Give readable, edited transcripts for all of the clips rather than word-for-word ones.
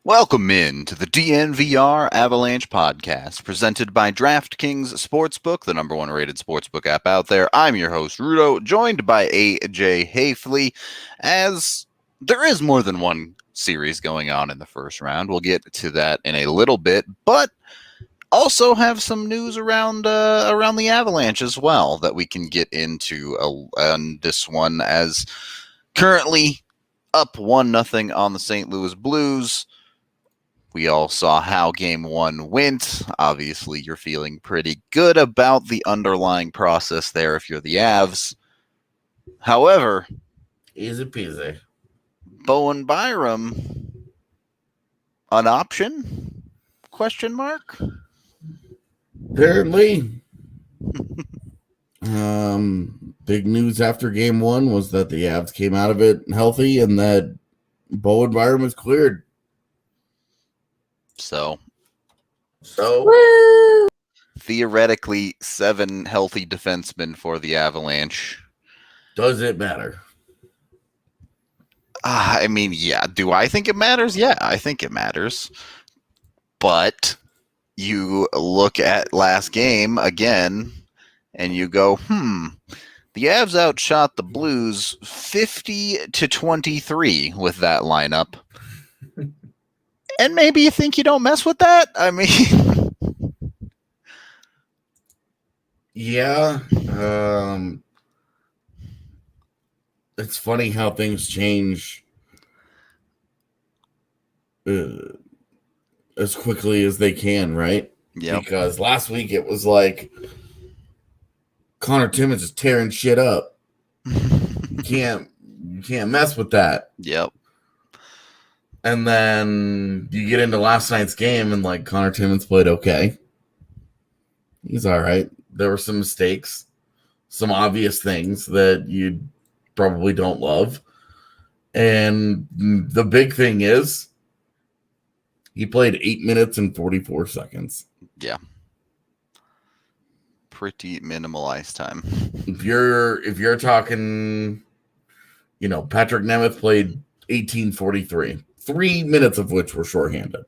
Welcome in to the DNVR Avalanche Podcast, presented by DraftKings Sportsbook, the number one rated sportsbook app out there. I'm your host, Rudo, joined by AJ Haefele, as there is more than one series going on in the first round. We'll get to that in a little bit, but also have some news around the Avalanche as well that we can get into on this one, as currently up 1-0 on the St. Louis Blues. We all saw how game one went. Obviously, you're feeling pretty good about the underlying process there if you're the Avs. However, easy peasy. Bowen Byram, an option? Question mark? Apparently. Big news after game one was that the Avs came out of it healthy and that Bowen Byram was cleared. So Woo! Theoretically, 7 healthy defensemen for the Avalanche. Does it matter? I mean, yeah. Do I think it matters? Yeah, I think it matters. But you look at last game again, and you go, the Avs outshot the Blues 50-23 with that lineup. And maybe you think you don't mess with that? I mean... Yeah. It's funny how things change as quickly as they can, right? Yeah. Because last week it was like Connor Timmins is tearing shit up. You can't mess with that. Yep. And then you get into last night's game and like Connor Timmins played okay. He's all right. There were some mistakes, some obvious things that you probably don't love. And the big thing is he played 8 minutes and 44 seconds. Yeah. Pretty minimal ice time. If you're talking, Patrick Nemeth played 18:43. 3 minutes of which were shorthanded.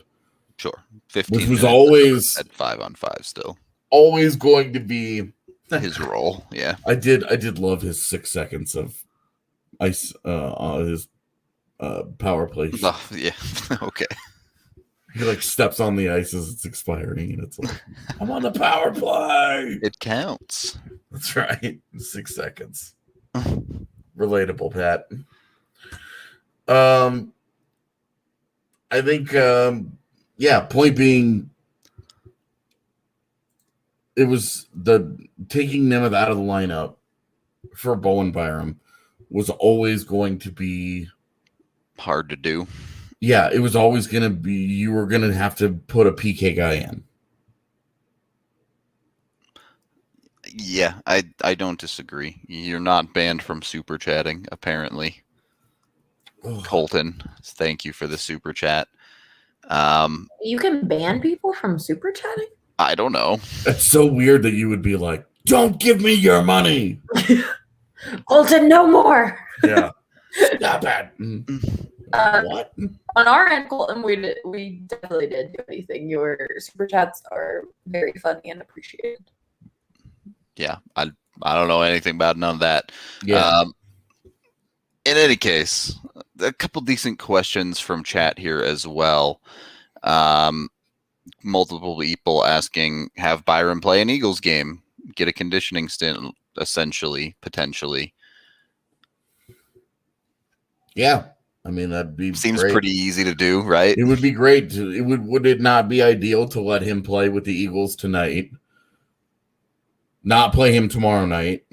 Sure. 15 which was always at 5-on-5 still. Always going to be his role. Yeah. I did love his 6 seconds of ice on his power play. Oh, yeah. Okay. He like steps on the ice as it's expiring and it's like, I'm on the power play. It counts. That's right. 6 seconds. Relatable, Pat. I think point being, it was the taking Nemeth out of the lineup for Bowen Byram was always going to be hard to do. Yeah, it was always going to be, you were going to have to put a PK guy in. Yeah, I don't disagree. You're not banned from super chatting, apparently. Colton, thank you for the super chat. You can ban people from super chatting? I don't know. It's so weird that you would be like, don't give me your money. Colton, no more. Yeah. Stop it. What? On our end, Colton, we definitely did do anything. Your super chats are very funny and appreciated. Yeah, I don't know anything about none of that. Yeah. In any case, a couple decent questions from chat here as well. Multiple people asking, have Byram play an Eagles game, get a conditioning stint, essentially, potentially. Yeah. I mean, that'd be seems great. Pretty easy to do, right? It would be great. Would it not be ideal to let him play with the Eagles tonight? Not play him tomorrow night,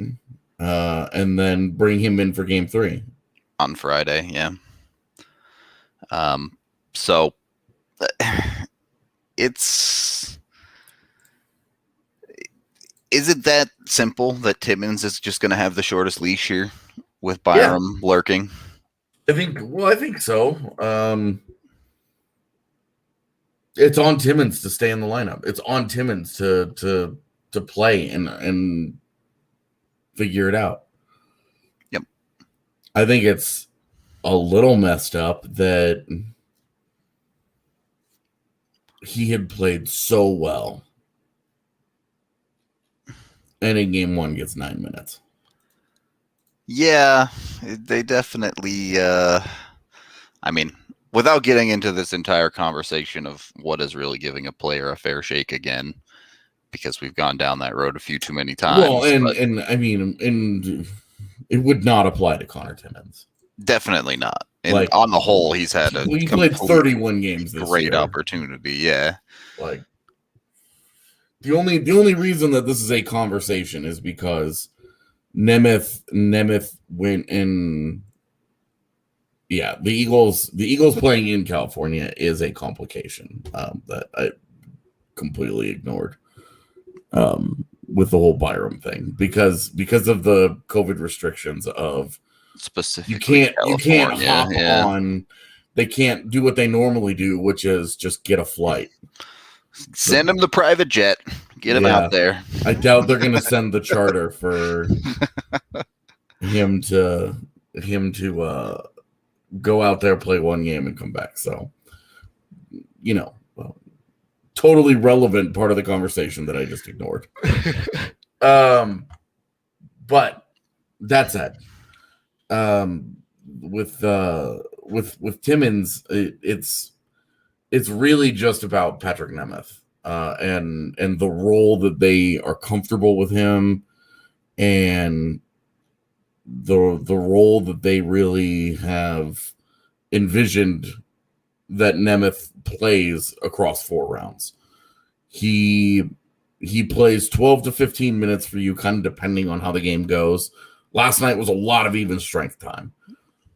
and then bring him in for game 3 on Friday. Yeah. So is it that simple that Timmins is just going to have the shortest leash here with Byram lurking? I think so. It's on Timmins to stay in the lineup. It's on Timmins to play and figure it out. Yep. I think it's a little messed up that he had played so well. And in game 1 gets 9 minutes. Yeah, they definitely, I mean, without getting into this entire conversation of what is really giving a player a fair shake again, because we've gone down that road a few too many times. Well, and I mean, it would not apply to Connor Timmins. Definitely not. And like, on the whole, he's had he played 31 games this great year. Opportunity, yeah. Like the only reason that this is a conversation is because Nemeth went in. Yeah, the Eagles playing in California is a complication that I completely ignored with the whole Byram thing because of the COVID restrictions of specifically you can't hop on. They can't do what they normally do, which is just get a flight. Send him the private jet. Get him out there. I doubt they're going to send the charter for him to go out there, play one game, and come back. So, totally relevant part of the conversation that I just ignored. But that said, with Timmins, it's really just about Patrick Nemeth and the role that they are comfortable with him, and the role that they really have envisioned that Nemeth plays across 4 rounds. He plays 12 to 15 minutes for you, kind of depending on how the game goes. Last night was a lot of even strength time.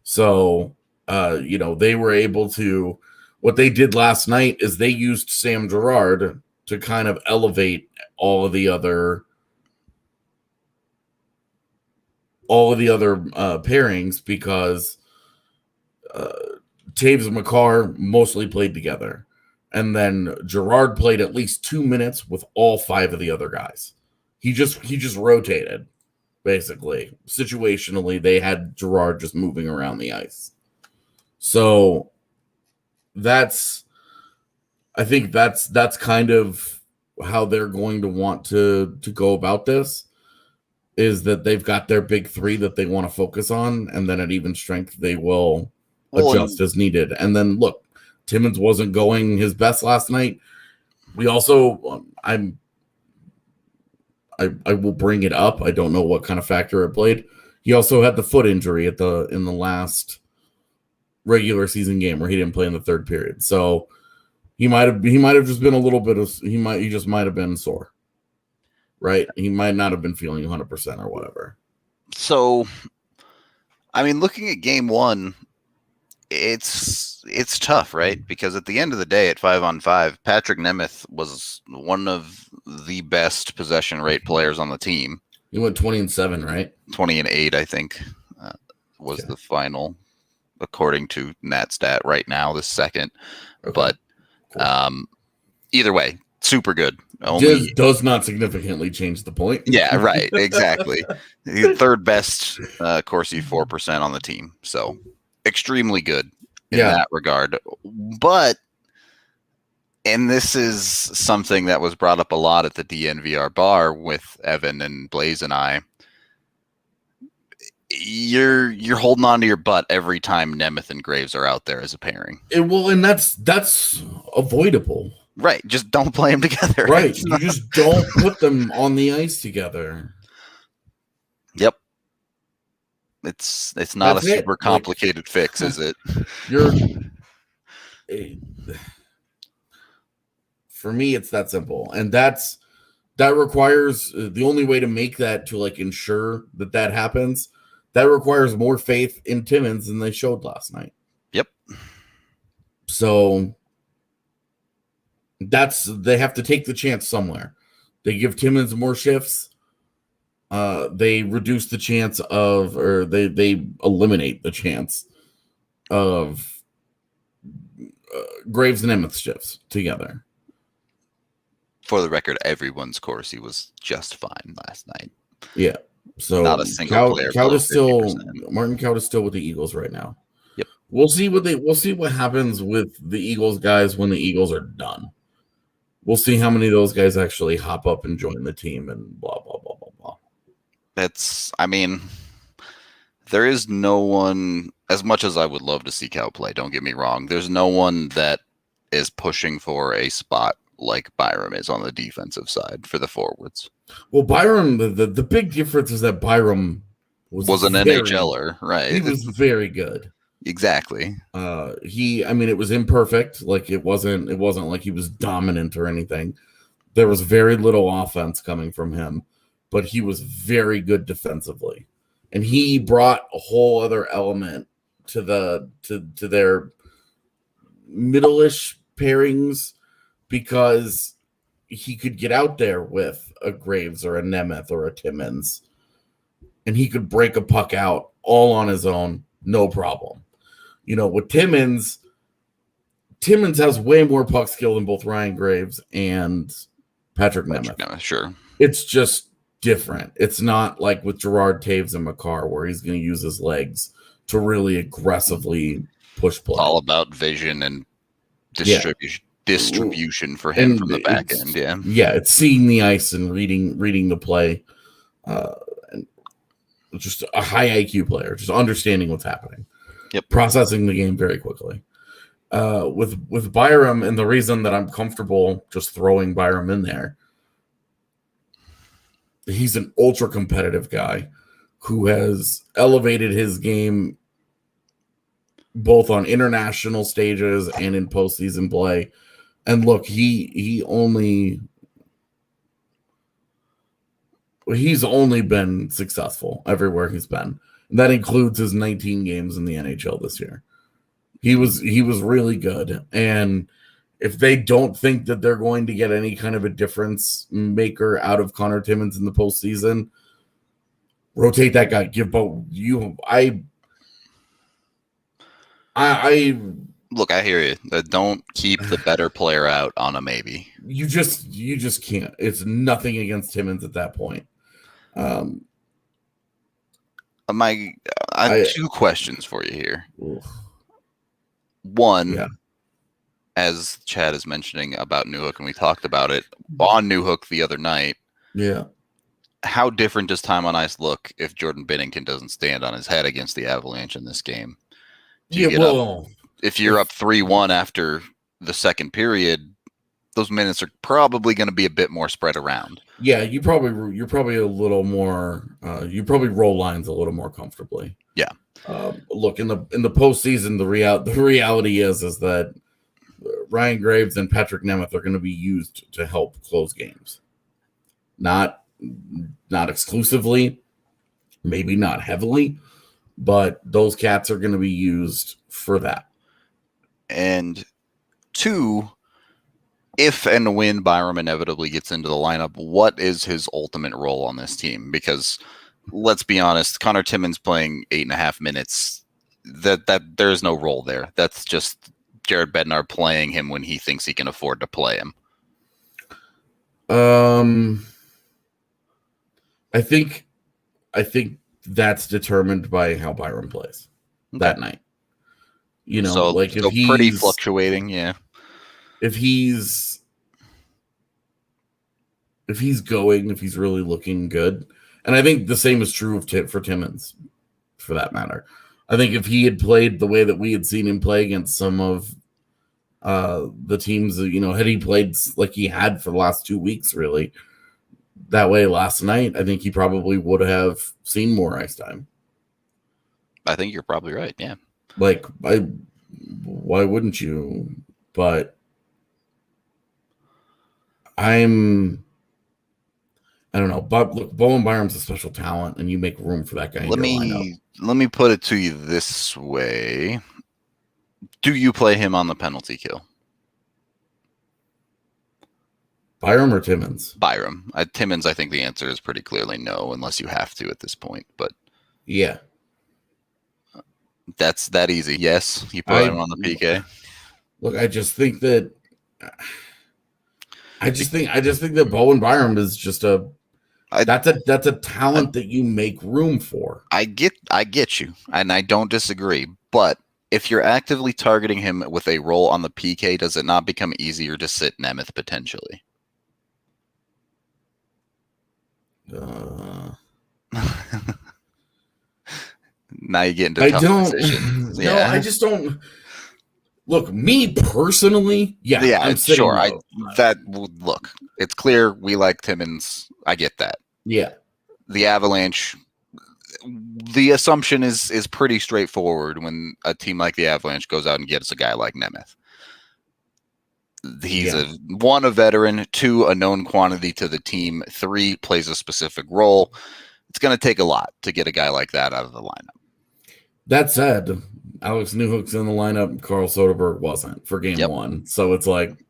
So, they were able to, what they did last night is they used Sam Girard to kind of elevate all of the other pairings, because Taves and McCarr mostly played together. And then Girard played at least 2 minutes with all 5 of the other guys. He just rotated, basically. Situationally, they had Girard just moving around the ice. So I think that's kind of how they're going to want to go about this, is that they've got their big 3 that they want to focus on, and then at even strength they will adjust as needed. And then look, Timmins wasn't going his best last night. We also, I will bring it up. I don't know what kind of factor it played. He also had the foot injury in the last regular season game where he didn't play in the third period. So he might have just been a little bit of he just might have been sore. Right? He might not have been feeling 100% or whatever. So, I mean, looking at game 1, it's tough, right? Because at the end of the day, at 5-on-5, Patrick Nemeth was one of the best possession rate players on the team. He went 20-7, right? 20-8, I think, was the final, according to NatStat right now, this second. Okay. But cool. Either way, super good. Does not significantly change the point. Yeah, right. Exactly. The third best Corsi 4% on the team. So extremely good in that regard. But, and this is something that was brought up a lot at the DNVR bar with Evan and Blaze and I. You're holding on to your butt every time Nemeth and Graves are out there as a pairing. And that's avoidable. Right. Just don't play them together. Right. You just don't put them on the ice together. Yep. It's not a super complicated fix, is it? For me, it's that simple. And that requires, the only way to make that, to ensure that happens, that requires more faith in Timmins than they showed last night. Yep. So they have to take the chance somewhere. They give Timmins more shifts. They reduce the chance of, or they eliminate the chance of Graves and Nemeth shifts together. For the record, everyone's Corsi was just fine last night. Yeah. So not a single player. Martin Kaut is still with the Eagles right now. Yep. We'll see what happens with the Eagles guys when the Eagles are done. we'll see how many of those guys actually hop up and join the team and blah, blah, blah, blah, blah. There is no one, as much as I would love to see Cal play, don't get me wrong, there's no one that is pushing for a spot like Byram is on the defensive side for the forwards. Well, Byram, the big difference is that Byram was an NHLer, right? He was very good. Exactly. It was imperfect. Like it wasn't like he was dominant or anything. There was very little offense coming from him, but he was very good defensively. And he brought a whole other element to their middle-ish pairings because he could get out there with a Graves or a Nemeth or a Timmins, and he could break a puck out all on his own, no problem. With Timmins has way more puck skill than both Ryan Graves and Patrick Nemeth. Sure. It's just different. It's not like with Gerard Taves and Makar where he's going to use his legs to really aggressively push play. It's all about vision and distribution for him from the back end. It's seeing the ice and reading the play. And just a high IQ player, just understanding what's happening. Yep. Processing the game very quickly. With Byram, and the reason that I'm comfortable just throwing Byram in there, he's an ultra competitive guy who has elevated his game both on international stages and in postseason play. And look, he's only been successful everywhere he's been. And that includes his 19 games in the NHL this year. He was really good. And if they don't think that they're going to get any kind of a difference maker out of Connor Timmins in the postseason, rotate that guy. Give both you. Look, I hear you. Don't keep the better player out on a maybe. You just can't. It's nothing against Timmins at that point. I have two questions for you here. Oof. One, as Chad is mentioning about Newhook, and we talked about it on Newhook the other night. Yeah. How different does time on ice look if Jordan Binnington doesn't stand on his head against the Avalanche in this game? If you're up 3-1 after the second period, those minutes are probably going to be a bit more spread around. Yeah, you're probably a little more. You probably roll lines a little more comfortably. Yeah. Look, in the postseason, the reality is that Ryan Graves and Patrick Nemeth are going to be used to help close games. Not exclusively, maybe not heavily, but those cats are going to be used for that. And two, if and when Byram inevitably gets into the lineup, what is his ultimate role on this team? Because let's be honest, Connor Timmins playing 8.5 minutes, that there's no role there. That's just Jared Bednar playing him when he thinks he can afford to play him. I think that's determined by how Byram plays that night. If he's pretty fluctuating, yeah. If he's really looking good, and I think the same is true for Timmins, for that matter. I think if he had played the way that we had seen him play against some of the teams, had he played like he had for the last 2 weeks, really that way last night, I think he probably would have seen more ice time. I think you're probably right. Yeah. Why wouldn't you? But I don't know. But look, Bowen Byram's a special talent, and you make room for that guy. Let me put it to you this way: do you play him on the penalty kill? Byram or Timmins? Byram. Timmins, I think the answer is pretty clearly no, unless you have to at this point. But yeah, that's that easy. Yes, you put him on the PK. Look, I just think that Bowen Byram is just that's a talent that you make room for. I get you, and I don't disagree. But if you're actively targeting him with a role on the PK, does it not become easier to sit Nemeth potentially? Now you get into tough positions. No, I just don't. Look, me personally, I'm sitting sure. low. Look, it's clear we like Timmins. I get that. Yeah. The Avalanche, the assumption is pretty straightforward when a team like the Avalanche goes out and gets a guy like Nemeth. He's a veteran, 2, a known quantity to the team, 3, plays a specific role. It's going to take a lot to get a guy like that out of the lineup. That said, Alex Newhook's in the lineup. Carl Soderberg wasn't for game 1. So it's like,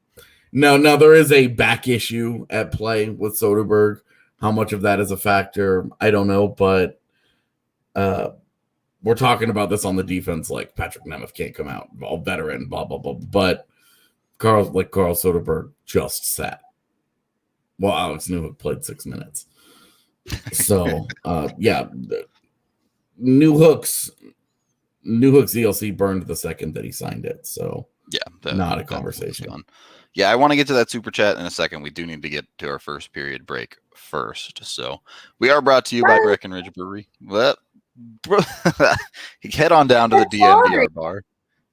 no, there is a back issue at play with Soderberg. How much of that is a factor, I don't know. But we're talking about this on the defense, like Patrick Nemeth can't come out, all veteran, blah, blah, blah. But Carl Soderberg just sat. Well, Alex Newhook played 6 minutes. So, Newhook's ELC burned the second that he signed it. So, not a conversation. Yeah, I want to get to that super chat in a second. We do need to get to our first period break first. So, we are brought to you by Breckenridge Brewery. Well, head on down to the DNVR bar.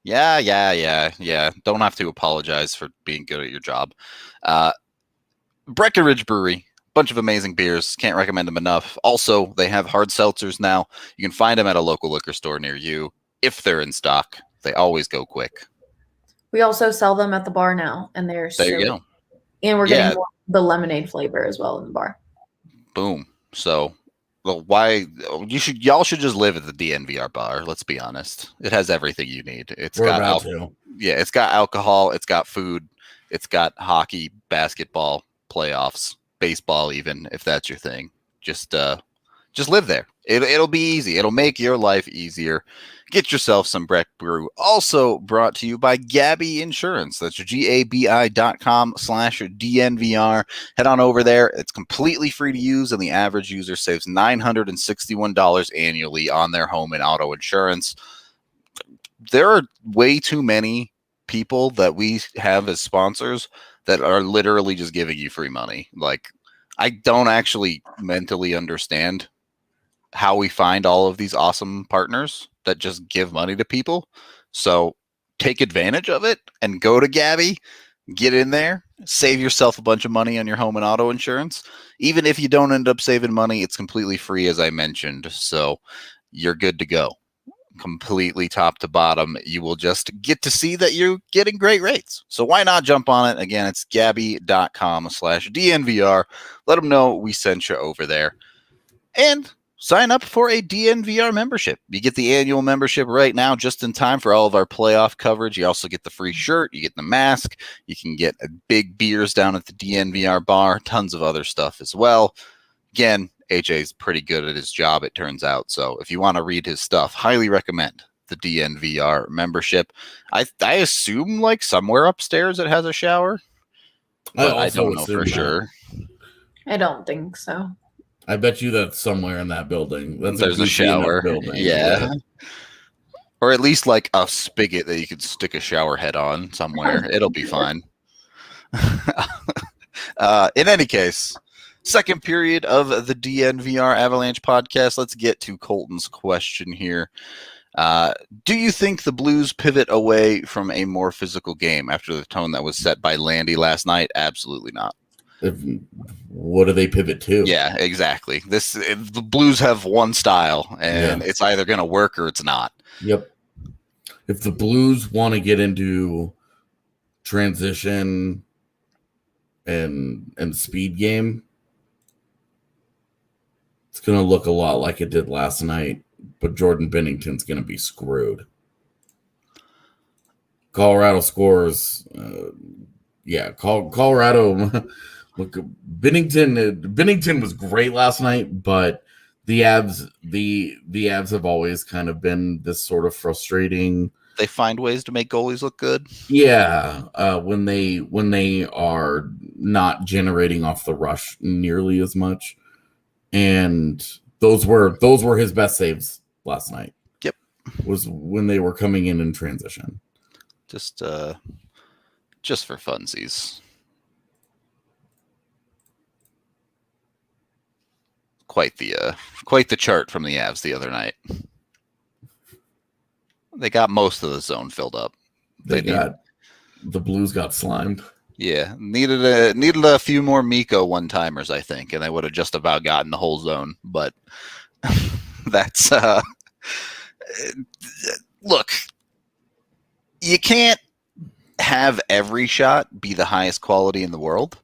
Yeah. Don't have to apologize for being good at your job. Breckenridge Brewery. Bunch of amazing beers. Can't recommend them enough. Also, they have hard seltzers now. You can find them at a local liquor store near you if they're in stock. They always go quick. We also sell them at the bar now, and they're there you go. And we're getting the lemonade flavor as well in the bar. Boom. So, y'all should just live at the DNVR bar. Let's be honest. It has everything you need. It's got alcohol. It's got food. It's got hockey, basketball, playoffs. Baseball, even if that's your thing. Just live there. It'll be easy. It'll make your life easier. Get yourself some Breck Brew. Also brought to you by Gabby Insurance. That's GABI.com/DNVR. Head on over there. It's completely free to use, and the average user saves $961 annually on their home and auto insurance. There are way too many people that we have as sponsors that are literally just giving you free money. Like, I don't actually mentally understand how we find all of these awesome partners that just give money to people. So take advantage of it and go to Gabby, get in there, save yourself a bunch of money on your home and auto insurance. Even if you don't end up saving money, it's completely free, as I mentioned. So you're good to go. Completely top to bottom. You will just get to see that you're getting great rates. So why not jump on it? Again, it's gabby.com/DNVR. Let them know we sent you over there. And sign up for a DNVR membership. You get the annual membership right now, just in time for all of our playoff coverage. You also get the free shirt. You get the mask. You can get big beers down at the DNVR bar. Tons of other stuff as well. Again, AJ's pretty good at his job, it turns out. So if you want to read his stuff, highly recommend the DNVR membership. I assume like somewhere upstairs it has a shower. I don't know for sure. I don't think so. I bet you that's somewhere in that building. There's a shower. Building. Yeah. Or at least like a spigot that you could stick a shower head on somewhere. It'll be fine. In any case, second period of the DNVR Avalanche podcast. Let's get to Colton's question here. Do you think the Blues pivot away from a more physical game after the tone that was set by Landy last night? Absolutely not. What do they pivot to? Yeah, exactly. The Blues have one style, and it's either going to work or it's not. Yep. If the Blues want to get into transition and speed game, it's going to look a lot like it did last night, but Jordan Binnington's going to be screwed. Colorado scores. Colorado. Look, Binnington was great last night, but the Avs have always kind of been this sort of frustrating. They find ways to make goalies look good. Yeah, when they are not generating off the rush nearly as much. And those were his best saves last night. Yep. was when they were coming in transition. Just for funsies. Quite the chart from the Avs the other night. They got most of the zone filled up. The Blues got slimed. Yeah, needed a few more Mikko one-timers, I think, and they would have just about gotten the whole zone. But that's look, you can't have every shot be the highest quality in the world.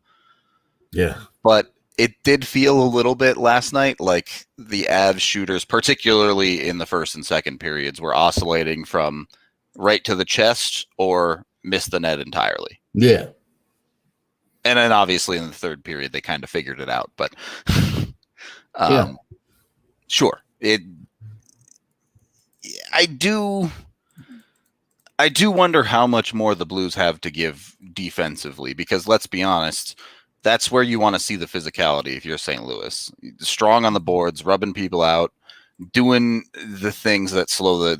Yeah, but it did feel a little bit last night like the Avs shooters, particularly in the first and second periods, were oscillating from right to the chest or miss the net entirely. Yeah. And then obviously in the third period, they kind of figured it out. But sure. I do wonder how much more the Blues have to give defensively, because let's be honest, that's where you want to see the physicality if you're St. Louis. Strong on the boards, rubbing people out, doing the things that slow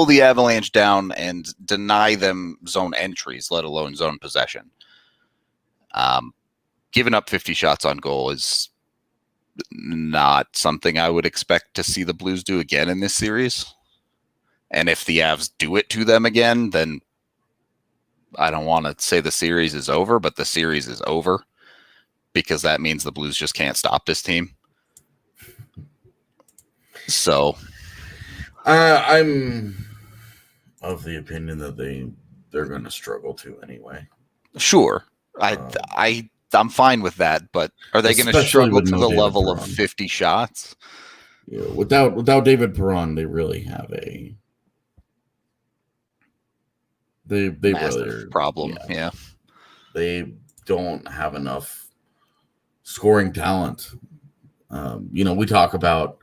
the Avalanche down and deny them zone entries, let alone zone possession. Giving up 50 shots on goal is not something I would expect to see the Blues do again in this series. And if the Avs do it to them again, then I don't want to say the series is over, but the series is over, because that means the Blues just can't stop this team. So I'm of the opinion that they're going to struggle to anyway. Sure. I'm fine with that, but are they going to struggle to the level of 50 shots? Yeah, without David Perron, they really have a they massive really problem. Yeah. They don't have enough scoring talent. We talk about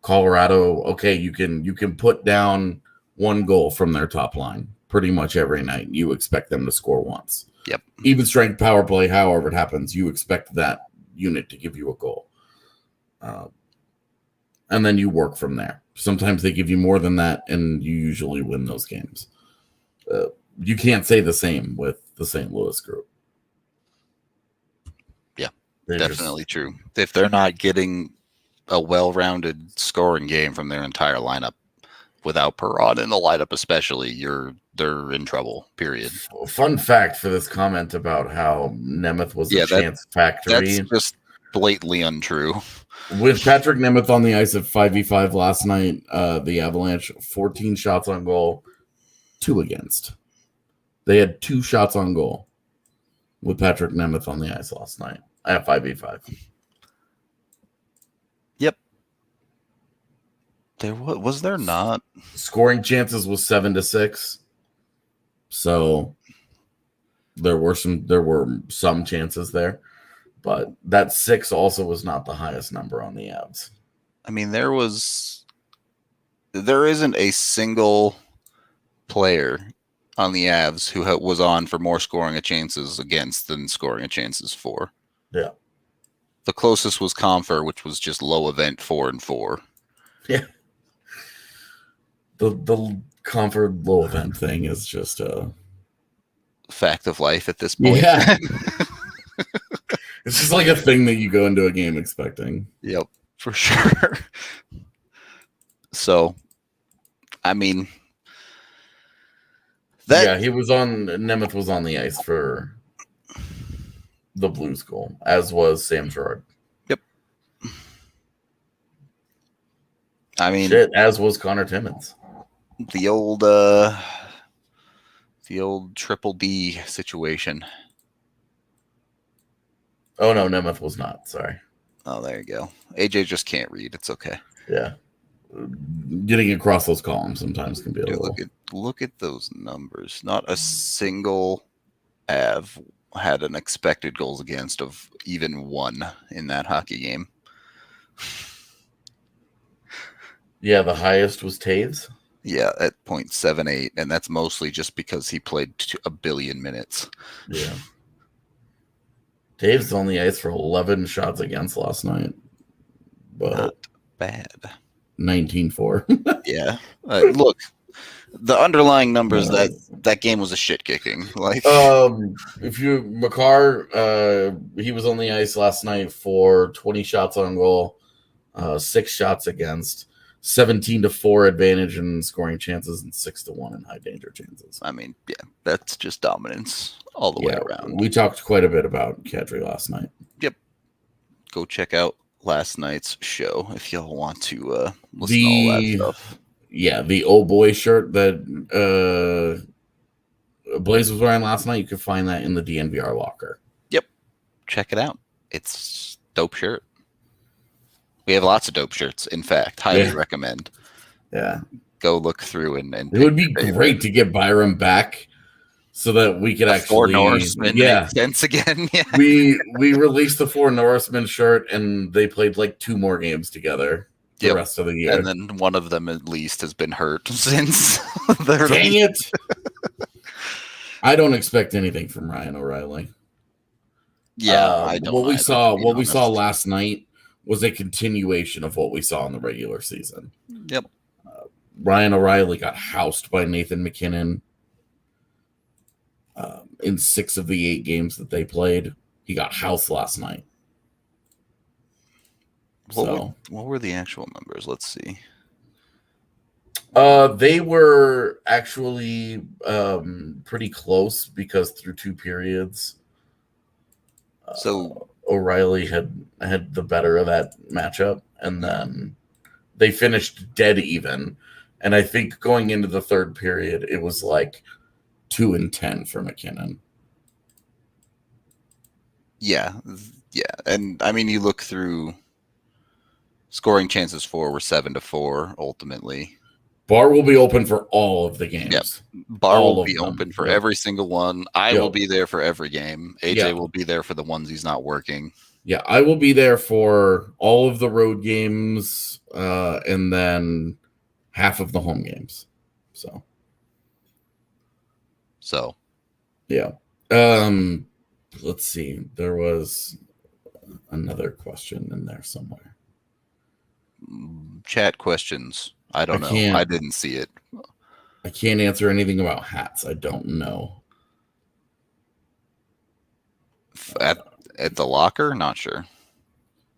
Colorado. Okay, you can put down one goal from their top line pretty much every night. You expect them to score once. Yep. Even strength power play, however it happens, you expect that unit to give you a goal. And then you work from there. Sometimes they give you more than that, and you usually win those games. You can't say the same with the St. Louis group. Yeah, definitely true. If they're not getting a well-rounded scoring game from their entire lineup, without Perron in the lineup especially, they're in trouble, period. Fun fact for this comment about how Nemeth was a chance factory. That's just blatantly untrue. With Patrick Nemeth on the ice at 5v5 last night, the Avalanche, 14 shots on goal, 2 against. They had 2 shots on goal with Patrick Nemeth on the ice last night at 5v5. Yep. Was there not? Scoring chances was 7-6. So there were some chances there. But that 6 also was not the highest number on the Avs. I mean, there isn't a single player on the Avs who was on for more scoring chances against than scoring chances for. Yeah. The closest was Comfer, which was just low event 4-4. Yeah. The Comfort low event thing is just a fact of life at this point. Yeah. It's just like a thing that you go into a game expecting. Yep, for sure. So, I mean, Nemeth was on the ice for the Blues goal, as was Sam Girard. Yep. I mean, as was Connor Timmins. The old triple D situation. Oh no, Nemeth was not. Sorry. Oh, there you go. AJ just can't read. It's okay. Yeah. Getting across those columns sometimes can be a little. Look at those numbers. Not a single Av had an expected goals against of even 1 in that hockey game. Yeah, the highest was Taves. Yeah, at 0.78, and that's mostly just because he played a billion minutes. Yeah. Taves on the ice for 11 shots against last night. But not bad. 19-4. Yeah. Look, the underlying numbers that game was a shit kicking. Like, if you Makar, he was on the ice last night for 20 shots on goal, 6 shots against, 17-4 advantage in scoring chances, and 6-1 in high danger chances. I mean, yeah, that's just dominance all the way around. We talked quite a bit about Kadri last night. Yep. Go check out last night's show if y'all want to listen to all that stuff. Yeah, the Oh Boy shirt that Blaze was wearing last night, you can find that in the DNVR Locker. Yep. Check it out. It's a dope shirt. We have lots of dope shirts, in fact. Highly recommend. Yeah. Go look through and it would be great to get Byram back so that we could actually Four Norsemen make sense again. Yeah. We released the Four Norsemen shirt and they played like 2 more games together the rest of the year. And then one of them at least has been hurt since Dang it. I don't expect anything from Ryan O'Reilly. Yeah, I don't. What we saw last night was a continuation of what we saw in the regular season. Yep. Ryan O'Reilly got housed by Nathan McKinnon in 6 of the 8 games that they played. He got housed last night. What were the actual numbers? Let's see. They were actually pretty close because through 2 periods, so O'Reilly had the better of that matchup, and then they finished dead even. And I think going into the 3rd period, it was like 2-10 for McKinnon. Yeah, and I mean, you look through scoring chances for were 7-4 ultimately. Bar will be open for all of the games. Yep. Bar will be open for every single one. I will be there for every game. AJ will be there for the ones he's not working. Yeah, I will be there for all of the road games and then half of the home games. So yeah. Let's see. There was another question in there somewhere. Chat questions. I don't know. I didn't see it. I can't answer anything about hats. I don't know. At the locker? Not sure.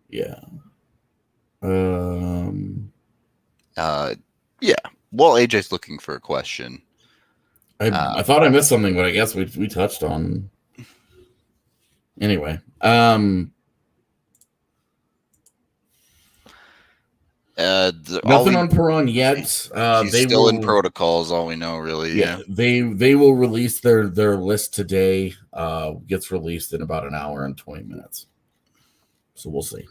Yeah. Yeah. Well, AJ's looking for a question. I thought I missed something, but I guess we touched on. Anyway. Nothing on Perron yet. He's still in protocols, all we know, really. Yeah. They will release their list today. Gets released in about an hour and 20 minutes. So we'll see.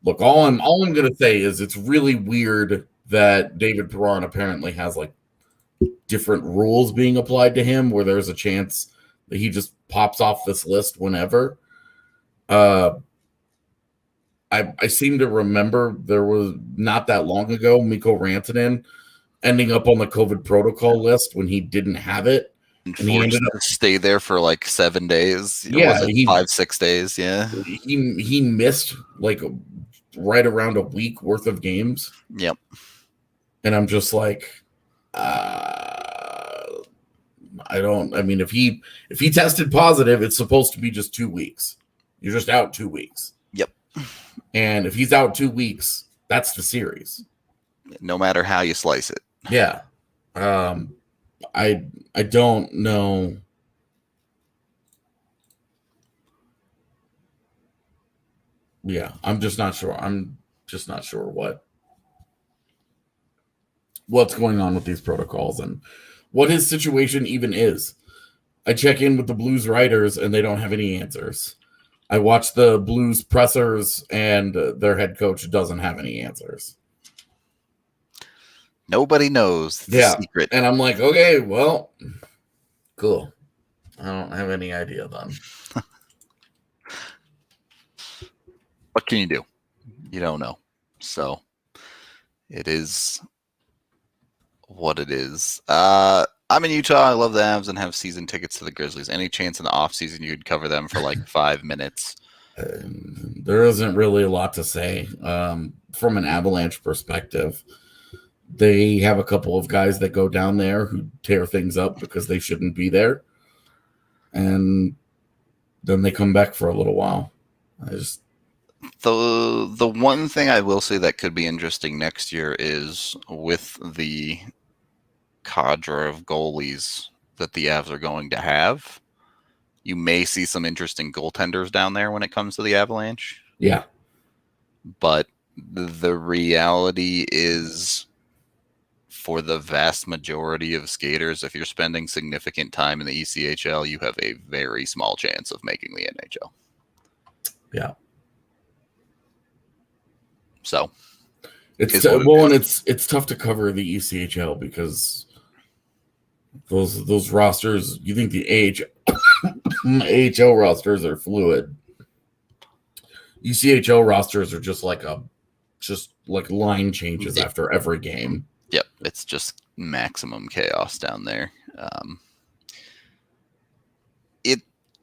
Look, all I'm gonna say is it's really weird that David Perron apparently has like different rules being applied to him, where there's a chance that he just pops off this list whenever. I seem to remember there was not that long ago Mikko Rantanen ending up on the COVID protocol list when he didn't have it. And he ended up stay there for like 7 days. 5-6 days. Yeah. He missed like right around a week worth of games. Yep. And I'm just like, if he tested positive, it's supposed to be just 2 weeks. You're just out 2 weeks. Yep. And if he's out 2 weeks, that's the series. No matter how you slice it. Yeah. I don't know. Yeah, I'm just not sure. I'm just not sure what's going on with these protocols and what his situation even is. I check in with the Blues writers and they don't have any answers. I watch the Blues pressers and their head coach doesn't have any answers. Nobody knows the secret. And I'm like, okay, well, cool. I don't have any idea then. What can you do? You don't know. So it is what it is. I'm in Utah. I love the Avs and have season tickets to the Grizzlies. Any chance in the offseason you'd cover them for like 5 minutes? There isn't really a lot to say. from an Avalanche perspective, they have a couple of guys that go down there who tear things up because they shouldn't be there. And then they come back for a little while. The one thing I will say that could be interesting next year is with the cadre of goalies that the Avs are going to have, you may see some interesting goaltenders down there when it comes to the Avalanche. Yeah. But the reality is, for the vast majority of skaters, if you're spending significant time in the ECHL, you have a very small chance of making the NHL. Yeah. So it's and it's tough to cover the ECHL because those rosters, you think the AHL rosters are fluid. ECHL rosters are just like line changes after every game. Yep, it's just maximum chaos down there.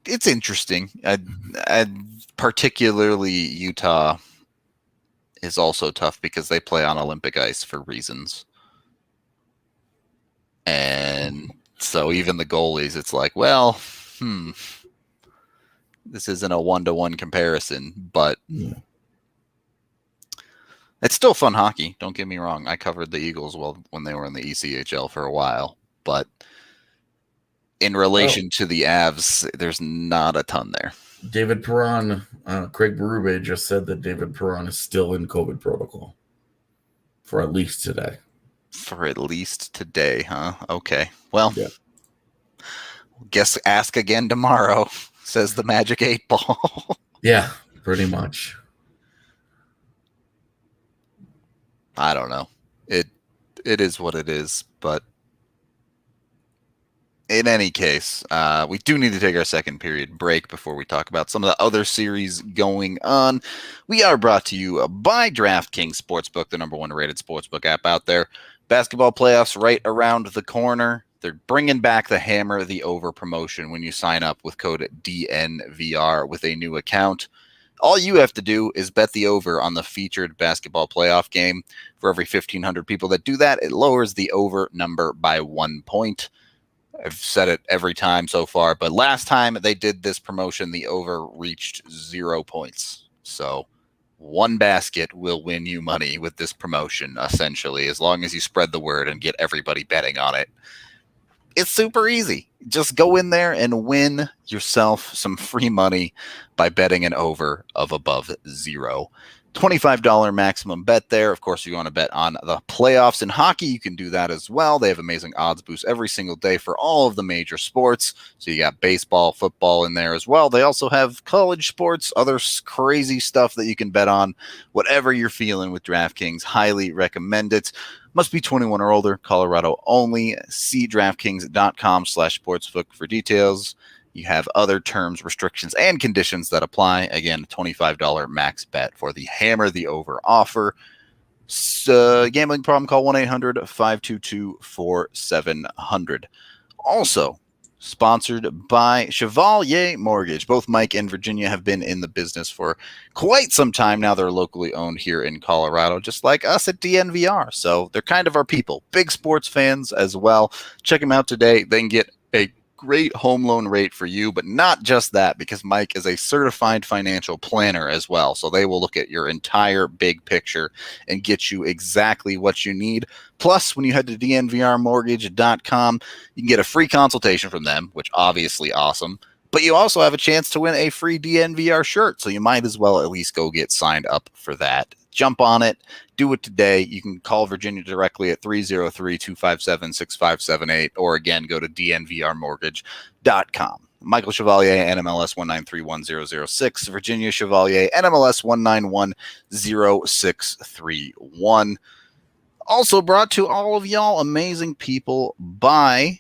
It's interesting. Particularly Utah is also tough because they play on Olympic ice for reasons. And so even the goalies, it's like, well, this isn't a 1-to-1 comparison, but it's still fun hockey. Don't get me wrong. I covered the Eagles when they were in the ECHL for a while, but in relation to the Avs, there's not a ton there. David Perron, Craig Berube just said that David Perron is still in COVID protocol for at least today. For at least today, huh? Okay. Well, guess ask again tomorrow, says the Magic 8 Ball. Yeah, pretty much. I don't know. It is what it is, but in any case, we do need to take our second period break before we talk about some of the other series going on. We are brought to you by DraftKings Sportsbook, the #1 rated sportsbook app out there. Basketball playoffs right around the corner. They're bringing back the Hammer the Over promotion when you sign up with code DNVR with a new account. All you have to do is bet the over on the featured basketball playoff game. For every 1,500 people that do that, it lowers the over number by 1 point. I've said it every time so far, but last time they did this promotion, the over reached 0 points. So one basket will win you money with this promotion, essentially, as long as you spread the word and get everybody betting on it. It's super easy. Just go in there and win yourself some free money by betting an over of above 0. $25 maximum bet there. Of course, if you want to bet on the playoffs in hockey, you can do that as well. They have amazing odds boosts every single day for all of the major sports. So you got baseball, football in there as well. They also have college sports, other crazy stuff that you can bet on. Whatever you're feeling with DraftKings, highly recommend it. Must be 21 or older, Colorado only. See DraftKings.com/sportsbook for details. You have other terms, restrictions, and conditions that apply. Again, $25 max bet for the Hammer the Over offer. Gambling problem, call 1-800-522-4700. Also, sponsored by Chevalier Mortgage. Both Mike and Virginia have been in the business for quite some time now. They're locally owned here in Colorado, just like us at DNVR. So they're kind of our people. Big sports fans as well. Check them out today. They can get a great home loan rate for you, but not just that, because Mike is a certified financial planner as well. So they will look at your entire big picture and get you exactly what you need. Plus, when you head to DNVRmortgage.com, you can get a free consultation from them, which obviously awesome. But you also have a chance to win a free DNVR shirt. So you might as well at least go get signed up for that. Jump on it. Do it today. You can call Virginia directly at 303-257-6578, or again, go to DNVRmortgage.com. Michael Chevalier, NMLS 1931006. Virginia Chevalier, NMLS 1910631. Also brought to all of y'all amazing people by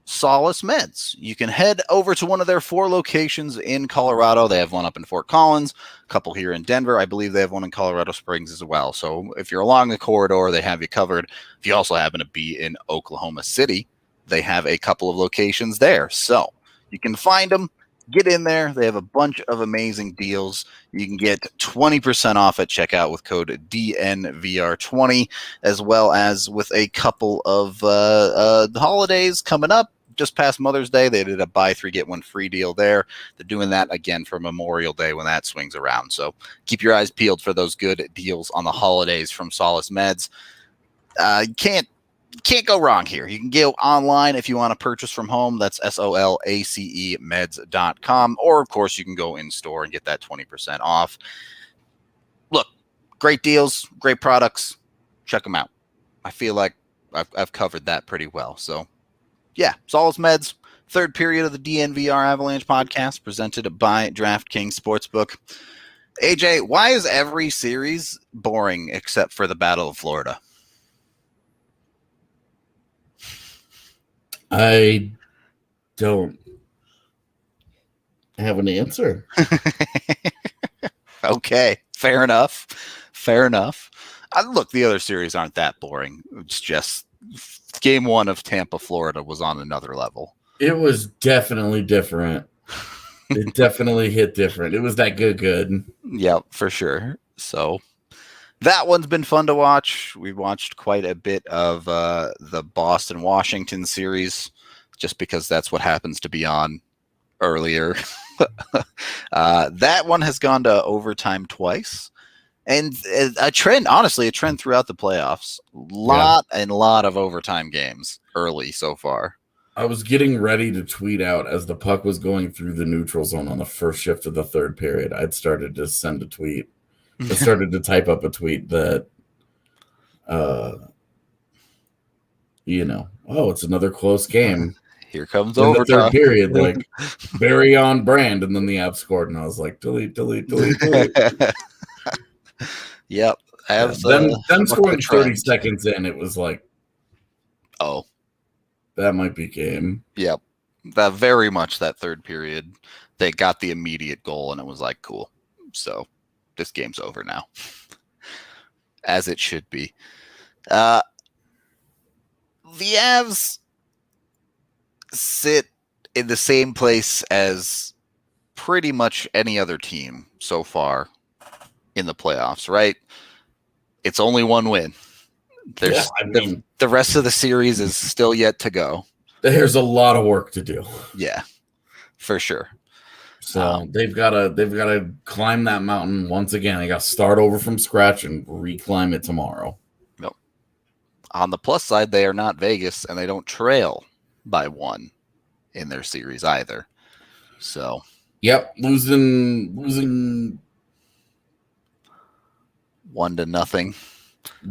Solace Meds. You can head over to one of their 4 locations in Colorado. They have one up in Fort Collins, a couple here in Denver. I believe they have one in Colorado Springs as well. So if you're along the corridor, they have you covered. If you also happen to be in Oklahoma City, they have a couple of locations there. So you can find them get in there. They have a bunch of amazing deals. You can get 20% off at checkout with code DNVR20, as well as with a couple of holidays coming up. Just past Mother's Day, they did a buy 3 get 1 free deal there. They're doing that again for Memorial Day when that swings around. So keep your eyes peeled for those good deals on the holidays from Solace Meds. You can't go wrong here. You can go online if you want to purchase from home. That's SOLACE meds.com. Or, of course, you can go in store and get that 20% off. Look, great deals, great products. Check them out. I feel like I've covered that pretty well. So, yeah, Solace Meds, third period of the DNVR Avalanche podcast presented by DraftKings Sportsbook. AJ, why is every series boring except for the Battle of Florida? I don't have an answer. Okay, fair enough. Look, the other series aren't that boring. It's just game 1 of Tampa, Florida was on another level. It was definitely different. It definitely hit different. It was that good. Yep, for sure. So that one's been fun to watch. We watched quite a bit of the Boston-Washington series just because that's what happens to be on earlier. That one has gone to overtime twice. And a trend throughout the playoffs. Lot of overtime games early so far. I was getting ready to tweet out as the puck was going through the neutral zone on the first shift of the third period. I'd started to send a tweet. I started to type up a tweet that, it's another close game. Here comes in overtime. The third period, like very on brand, and then the Avs scored, and I was like, delete. Yep. Them scoring 30 seconds in, it was like, oh, that might be game. Yep. That very much that third period, they got the immediate goal, and it was like, cool. So this game's over now, as it should be. The Avs sit in the same place as pretty much any other team so far in the playoffs, right? It's only one win. The rest of the series is still yet to go. There's a lot of work to do. Yeah, for sure. So they've got to climb that mountain once again. They got to start over from scratch and reclimb it tomorrow. Yep. On the plus side, they are not Vegas, and they don't trail by 1 in their series either. So, yep, losing 1-0.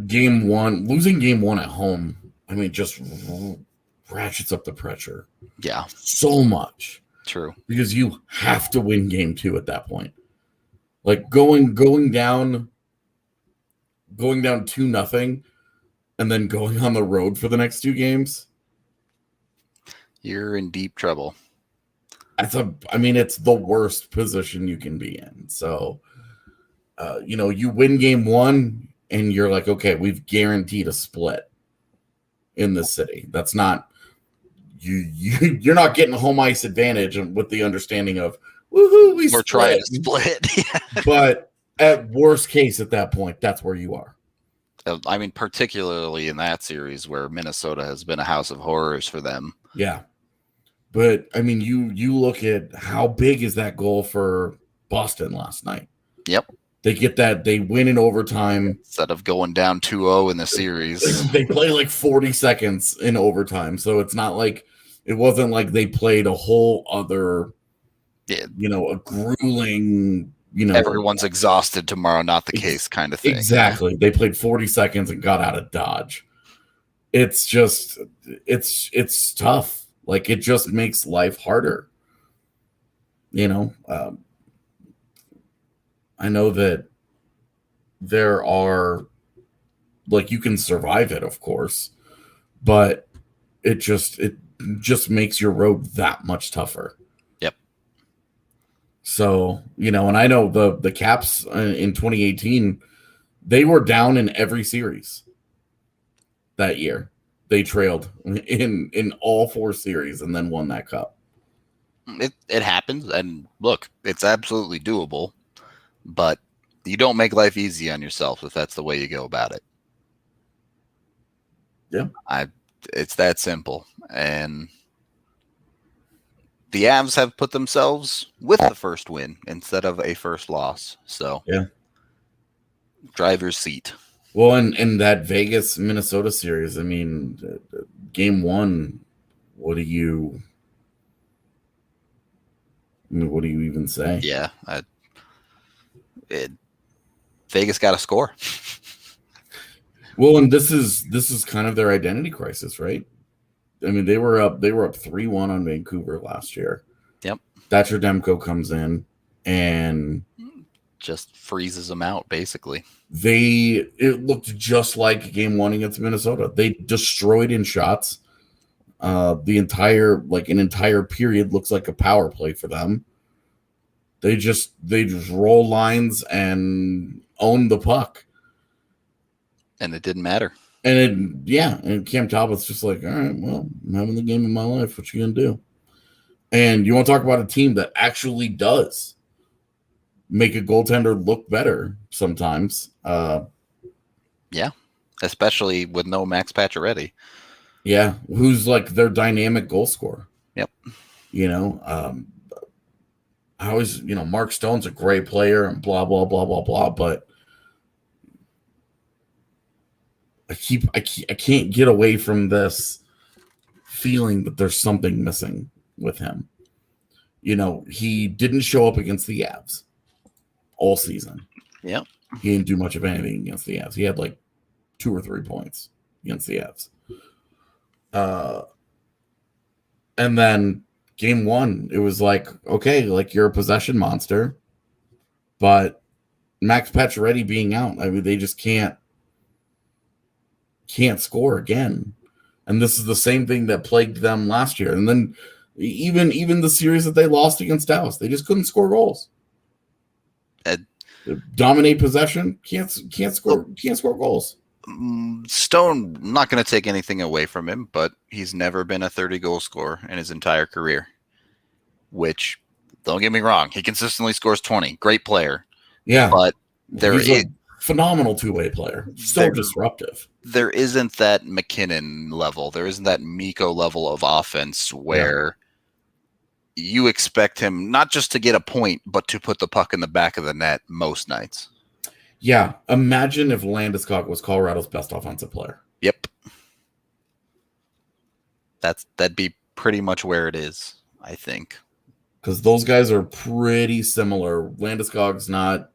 Game 1, losing game 1 at home. I mean, just ratchets up the pressure. Yeah, so much. True. Because you have to win game 2 at that point. Like going down 2-0 and then going on the road for the next 2 games. You're in deep trouble. It's the worst position you can be in. So, you win game 1 and you're like, okay, we've guaranteed a split in this city. That's not you're not getting home ice advantage with the understanding of woohoo, we're trying to split. But at worst case at that point, that's where you are. I mean, particularly in that series where Minnesota has been a house of horrors for them. Yeah. But I mean, you look at how big is that goal for Boston last night. Yep. They get that, they win in overtime. Instead of going down 2-0 in the series. They play like 40 seconds in overtime. So it's not like, it wasn't like they played a whole other, a grueling, everyone's exhausted tomorrow, not the case kind of thing. Exactly. They played 40 seconds and got out of Dodge. It's just, it's tough. Like, it just makes life harder. I know that there are, like, you can survive it, of course, but it just makes your road that much tougher. Yep. So, and I know the Caps in 2018, they were down in every series that year. They trailed in all 4 series and then won that cup. It happens, and look, it's absolutely doable, but you don't make life easy on yourself if that's the way you go about it. Yeah. It's that simple. And the Avs have put themselves with the first win instead of a first loss. So, yeah, driver's seat. Well, in that Vegas Minnesota series, I mean, game one, what do you even say? Yeah, Vegas got a score. Well, and this is kind of their identity crisis, right? I mean, they were up 3-1 on Vancouver last year. Yep. Thatcher Demko comes in and just freezes them out, basically. It looked just like game one against Minnesota. They destroyed in shots. An entire period looks like a power play for them. They just roll lines and own the puck. And it didn't matter. And Cam Talbot's just like, all right, well, I'm having the game of my life. What you gonna do? And you want to talk about a team that actually does make a goaltender look better sometimes. Yeah, especially with no Max Pacioretty. Yeah, who's like their dynamic goal scorer. Yep. I always, Mark Stone's a great player and blah, blah, blah, blah, blah, but I can't get away from this feeling that there's something missing with him. He didn't show up against the Avs all season. Yeah. He didn't do much of anything against the Avs. He had like 2 or 3 points against the Avs. And then game one, it was like, okay, like you're a possession monster, but Max Pacioretty being out, I mean, they just can't score again. And this is the same thing that plagued them last year. And then even the series that they lost against Dallas, they just couldn't score goals. Dominate possession, can't score goals. Stone, I'm not going to take anything away from him, but he's never been a 30-goal scorer in his entire career, which, don't get me wrong, he consistently scores 20. Great player. Yeah. But he's a phenomenal two-way player. So disruptive. There isn't that McKinnon level. There isn't that Mikko level of offense where you expect him not just to get a point, but to put the puck in the back of the net most nights. Yeah. Imagine if Landeskog was Colorado's best offensive player. Yep. That'd be pretty much where it is, I think. Because those guys are pretty similar. Landeskog's not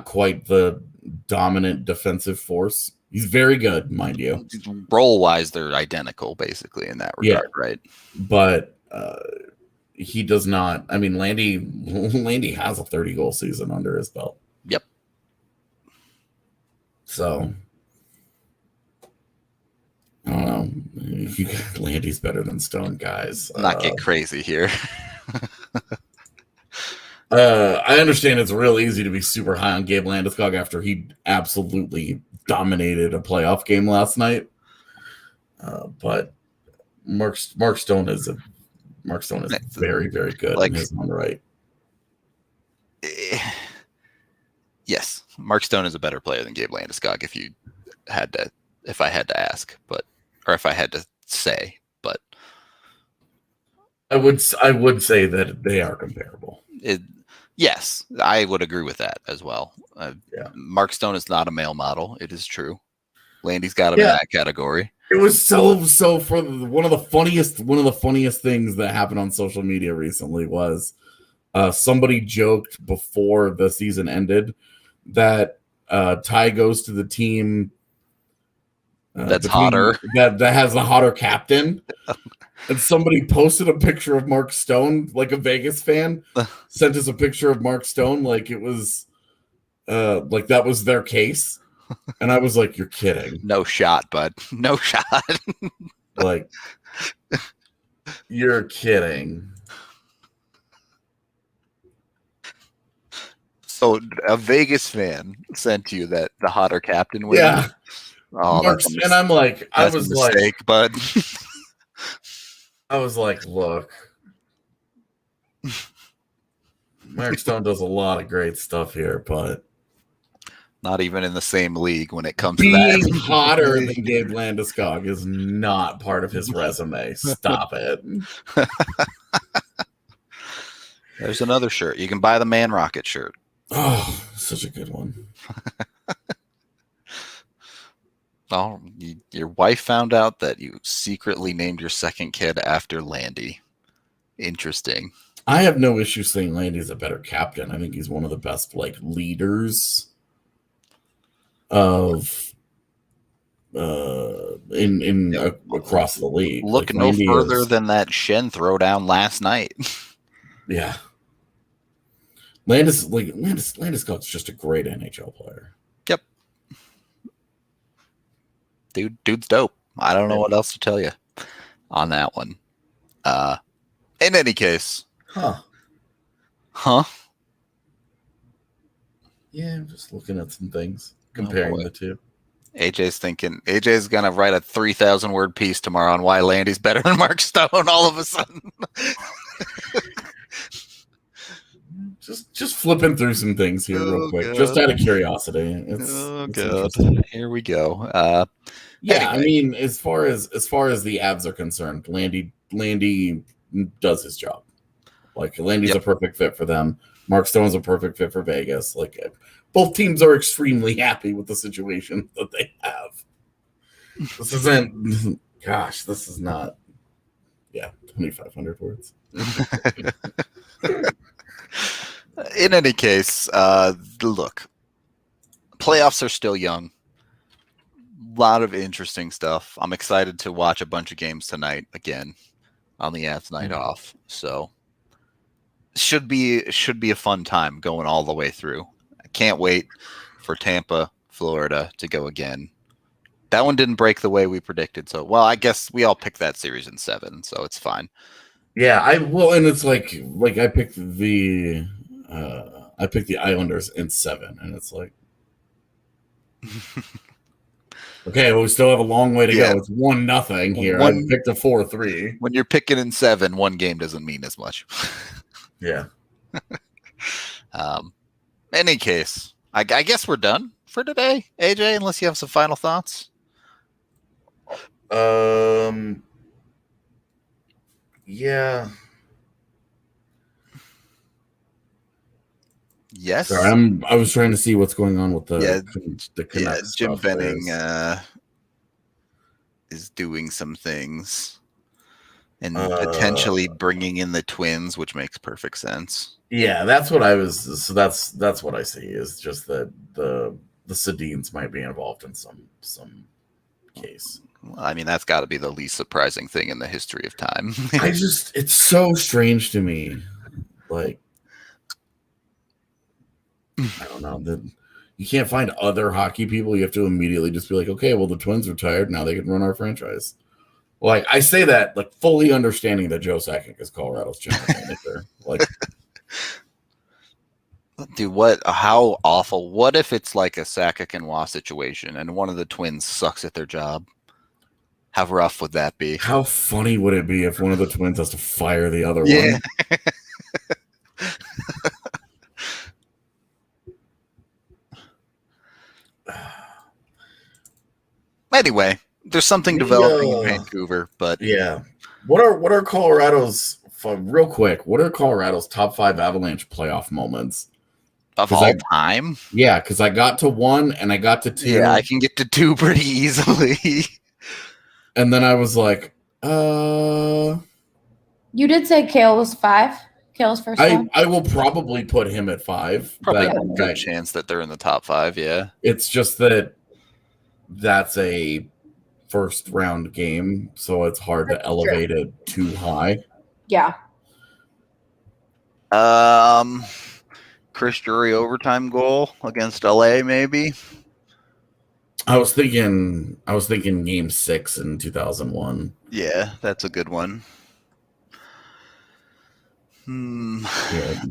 quite the dominant defensive force. He's very good, mind you. Role-wise, they're identical, basically, in that regard, right? But he does not. I mean, Landy has a 30-goal season under his belt. Yep. So, I don't know. Landy's better than Stone, guys. Not get crazy here. I understand it's real easy to be super high on Gabe Landeskog after he absolutely dominated a playoff game last night. But Mark Stone is very, very good in his own right. Yes, Mark Stone is a better player than Gabe Landeskog if I had to ask, or if I had to say, but I would say that they are comparable. Yes, I would agree with that as well. Mark Stone is not a male model. It is true. Landy's got him in that category. It was so for one of the funniest things that happened on social media recently was somebody joked before the season ended that Ty goes to the team that's hotter, that has the hotter captain. And somebody posted a picture of Mark Stone, like a Vegas fan, sent us a picture of Mark Stone, like it was, like that was their case. And I was like, "You're kidding? No shot, bud. No shot. Like, you're kidding." So a Vegas fan sent you that the hotter captain win. Yeah. Oh, and I'm like, I was mistake, bud. I was like, look, Mark Stone does a lot of great stuff here, but Not even in the same league when it comes to being that. hotter than Gabe Landeskog is not part of his resume. Stop it. There's another shirt. You can buy the Man Rocket shirt. Oh, such a good one. Oh, your wife found out that you secretly named your second kid after Landy. Interesting. I have no issue saying Landy's a better captain. I think he's one of the best leaders of across the league. Look no further than that Shen throwdown last night. Yeah. Landeskog's just a great NHL player. Yep. Dude's dope. I don't know what else to tell you on that one. In any case. Huh? Yeah, I'm just looking at some things, comparing the two. AJ's gonna write a 3,000 word piece tomorrow on why Landy's better than Mark Stone all of a sudden. Just flipping through some things here real quick, God. just out of curiosity. God. Here we go. Yeah, anyway. I mean, as far as the Avs are concerned, Landy does his job. Landy's a perfect fit for them. Mark Stone's a perfect fit for Vegas. Both teams are extremely happy with the situation that they have. This isn't. Gosh, this is not. Yeah, 2,500 words. In any case, look, playoffs are still young. A lot of interesting stuff. I'm excited to watch a bunch of games tonight again on the Avs night off. So should be a fun time going all the way through. I can't wait for Tampa, Florida to go again. That one didn't break the way we predicted. So, well, I guess we all picked that series in 7, so it's fine. Yeah, and it's I picked the Islanders in 7, and it's okay, well, we still have a long way to go. It's 1-0 here. I picked a 4-3. When you're picking in 7, one game doesn't mean as much. Yeah. Any case, I guess we're done for today, AJ, unless you have some final thoughts. Yeah. Yes. Sorry, I was trying to see what's going on with the Canucks Jim stuff. Benning is doing some things and potentially bringing in the Twins, which makes perfect sense. Yeah, that's what I was. So that's what I see is just that the Sedins might be involved in some case. I mean, that's got to be the least surprising thing in the history of time. It's so strange to me. I don't know. You can't find other hockey people. You have to immediately just be okay, well, the Twins retired. Now they can run our franchise. I say that, fully understanding that Joe Sakic is Colorado's general manager. Dude, how awful. What if it's like a Sakic and Waugh situation and one of the Twins sucks at their job? How rough would that be? How funny would it be if one of the Twins has to fire the other one? Anyway, there's something developing in Vancouver, but yeah. What are Colorado's real quick? What are Colorado's top 5 Avalanche playoff moments of all time? Yeah, because I got to 1 and I got to 2. Yeah, I can get to 2 pretty easily. And then I was You did say Kale was 5. Kale's first one. I will probably put him at 5. Probably a good chance that they're in the top 5, yeah. It's just that's a first round game, so it's hard to elevate it too high. Yeah. Chris Drury overtime goal against LA, maybe. I was thinking game 6 in 2001. Yeah, that's a good one. Yeah.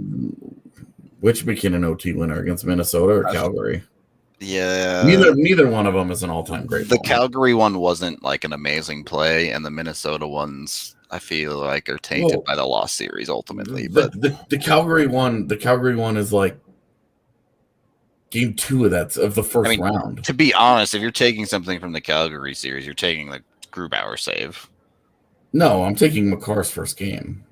Which McKinnon OT winner against Minnesota or Calgary? Yeah. Neither one of them is an all-time great. The moment. Calgary one wasn't like an amazing play, and the Minnesota ones I feel like are tainted by the lost series ultimately. The Calgary one is like game 2 of the first round. To be honest, if you're taking something from the Calgary series, you're taking the Grubauer save. No, I'm taking Makar's first game.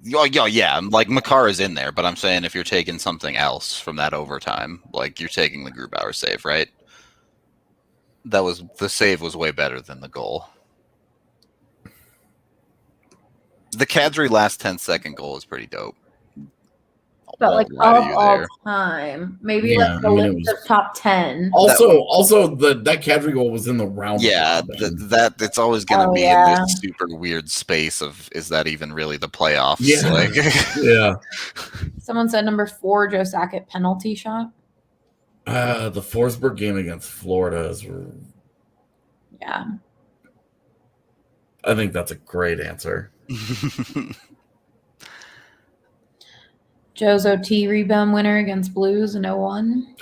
Yeah, like Makar is in there, but I'm saying if you're taking something else from that overtime, like you're taking the Grubauer save, right? The save was way better than the goal. The Kadri last 10-second goal is pretty dope. But like all time, maybe like the list of top 10. Also, that Kadri goal was in the round. Yeah, that it's always going to be in this super weird space of is that even really the playoffs? Yeah, yeah. Someone said number 4, Joe Sakic penalty shot. The Forsberg game against Florida is. Yeah, I think that's a great answer. Joe's OT rebound winner against Blues in 01.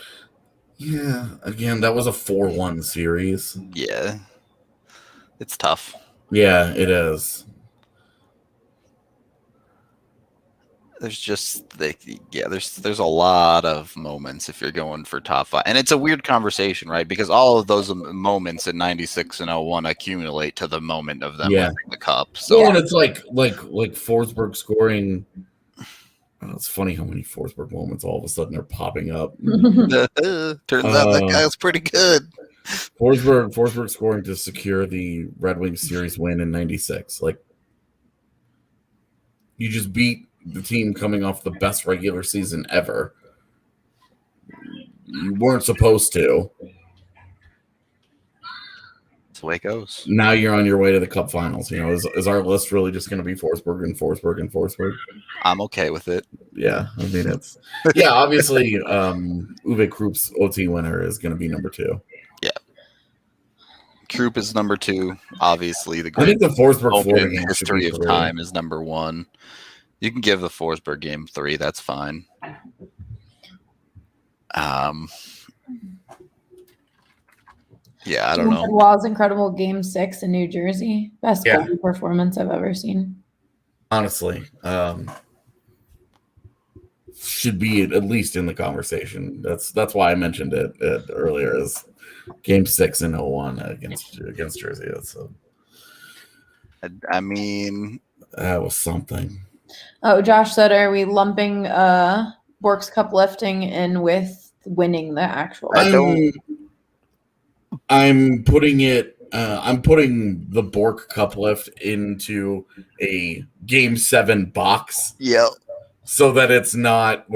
Yeah, again, that was a 4-1 series. Yeah, it's tough. Yeah, it is. There's just there's a lot of moments if you're going for top 5, and it's a weird conversation, right? Because all of those moments in '96 and 01 accumulate to the moment of them winning the cup. So and it's like Forsberg scoring. Oh, it's funny how many Forsberg moments all of a sudden are popping up. Turns out that guy was pretty good. Forsberg scoring to secure the Red Wings series win in '96. Like, you just beat the team coming off the best regular season ever. You weren't supposed to. That's the way it goes. Now you're on your way to the Cup Finals. You know, is our list really just going to be Forsberg and Forsberg and Forsberg? I'm okay with it. Yeah, I mean it's obviously Uwe Krupp's OT winner is going to be number 2. Yeah, Krupp is number 2. Obviously, I think the Forsberg Florida in history of time is number 1. You can give the Forsberg game 3. That's fine. Yeah, I don't know. Wall's incredible game 6 in New Jersey. Best goalie performance I've ever seen. Honestly, should be at least in the conversation. That's why I mentioned it earlier. Is game 6 in 01 against Jersey. I mean, that was something. Oh, Josh said, are we lumping Bork's Cup lifting in with winning the actual? I'm putting the Bork Cup lift into a game 7 box. Yeah. So that it's not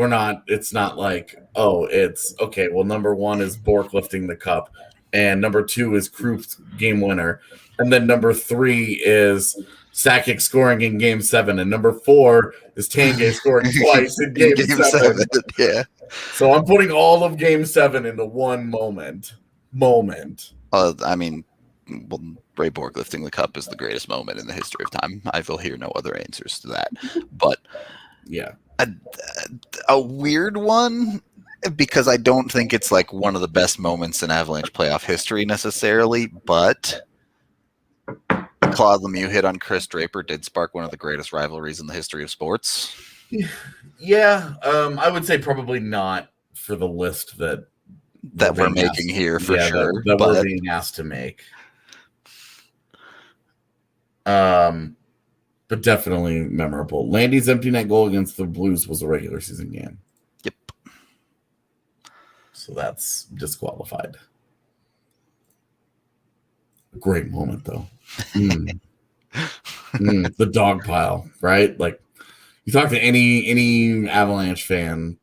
like, oh, it's okay. Well, number 1 is Bork lifting the cup, and number 2 is Krupp's game winner, and then number 3 is Sakic scoring in game 7, and number 4 is Tanguay scoring twice in game 7. Yeah. So I'm putting all of game 7 into one moment. I mean, Ray Bork lifting the cup is the greatest moment in the history of time. I will hear no other answers to that. But yeah, a weird one, because I don't think it's like one of the best moments in Avalanche playoff history necessarily, but the Claude Lemieux hit on Chris Draper did spark one of the greatest rivalries in the history of sports. Yeah, I would say probably not for the list that we're making here for sure. That we're being asked to make. But definitely memorable. Landy's empty net goal against the Blues was a regular season game. Yep. So that's disqualified. Great moment though. The dog pile, right? Like, you talk to any Avalanche fan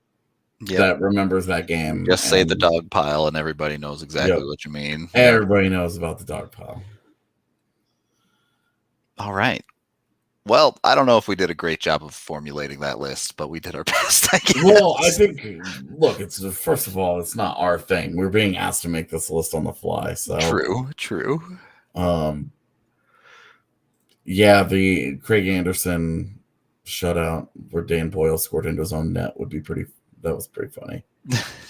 that remembers that game. Just say the dog pile and everybody knows exactly what you mean. Everybody knows about the dog pile. All right. Well, I don't know if we did a great job of formulating that list, but we did our best, I guess. Well, I think, look, first of all, it's not our thing. We're being asked to make this list on the fly. So True. Yeah, the Craig Anderson shutout where Dan Boyle scored into his own net would be pretty was pretty funny.